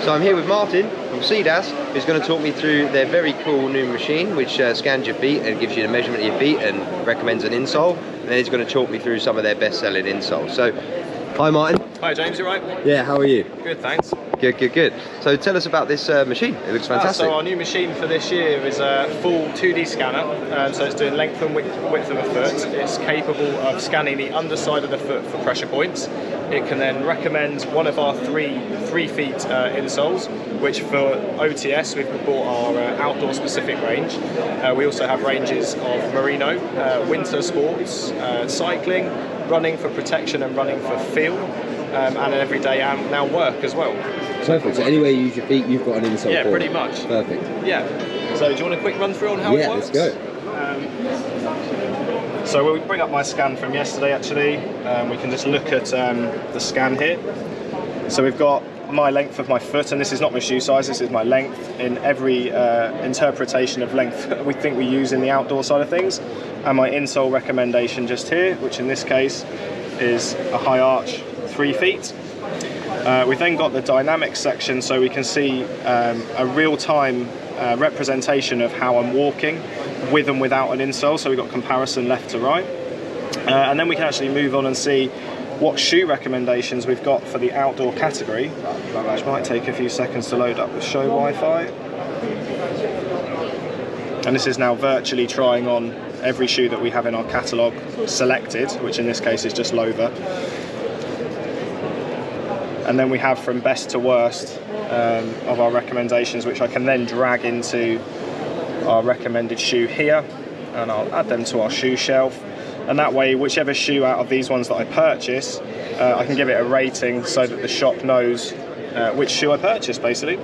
So I'm here with Martin from Sidas, who's going to talk me through their very cool new machine which scans your feet and gives you the measurement of your feet and recommends an insole. And then he's going to talk me through some of their best-selling insoles. So, hi Martin. Hi James, you right? Yeah, how are you? Good, thanks. Good, good, good. So tell us about this machine. It looks fantastic. So our new machine for this year is a full 2D scanner. So it's doing length and width of a foot. It's capable of scanning the underside of the foot for pressure points. It can then recommend one of our three feet insoles, which for OTS we've bought our outdoor specific range. We also have ranges of merino, winter sports, cycling, running for protection and running for feel. And an everyday and now work as well. Perfect. So anywhere you use your feet, you've got an insole. Yeah, for pretty it. much. Perfect. Yeah. So do you want a quick run through on how it works? Yeah, let's go. So we'll bring up my scan from yesterday actually. We can just look at the scan here. So we've got my length of my foot, and this is not my shoe size, this is my length in every interpretation of length we think we use in the outdoor side of things. And my insole recommendation just here, which in this case is a high arch 3 feet. We've then got the dynamics section, so we can see a real-time representation of how I'm walking with and without an insole, so we've got comparison left to right. And then we can actually move on and see what shoe recommendations we've got for the outdoor category, which might take a few seconds to load up with show Wi-Fi. And this is now virtually trying on every shoe that we have in our catalogue selected, which in this case is just Loaver. And then we have from best to worst of our recommendations, which I can then drag into our recommended shoe here, and I'll add them to our shoe shelf. And that way, whichever shoe out of these ones that I purchase, I can give it a rating so that the shop knows which shoe I purchased, basically.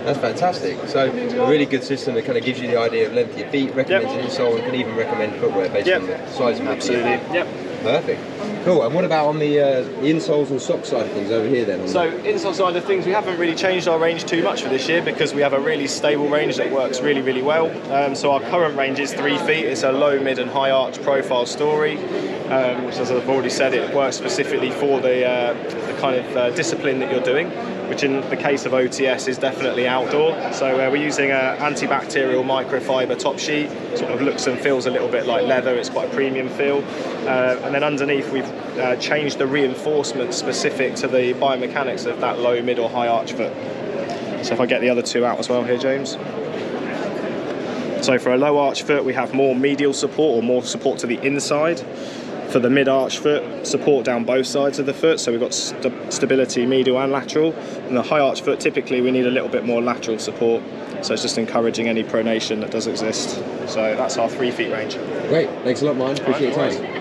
That's fantastic. So a really good system that kind of gives you the idea of length of your feet, recommends an insole, and can even recommend footwear based on the size of your feet. Absolutely. Yep. Perfect. Cool. And what about on the insoles and sock side of things over here then? So insole side of things, we haven't really changed our range too much for this year because we have a really stable range that works really, really well. So our current range is 3 feet. It's a low, mid and high arch profile story, which, as I've already said, it works specifically for the kind of discipline that you're doing, which in the case of OTS is definitely outdoor. So we're using an antibacterial microfiber top sheet, sort of looks and feels a little bit like leather. It's quite a premium feel. And then underneath we've changed the reinforcement specific to the biomechanics of that low, mid or high arch foot. So if I get the other two out as well here, James. So for a low arch foot we have more medial support, or more support to the inside. For the mid-arch foot, support down both sides of the foot, so we've got stability medial and lateral. And the high-arch foot, typically we need a little bit more lateral support, so it's just encouraging any pronation that does exist. So that's our 3 feet range. Great, thanks a lot, Martin. Appreciate your time.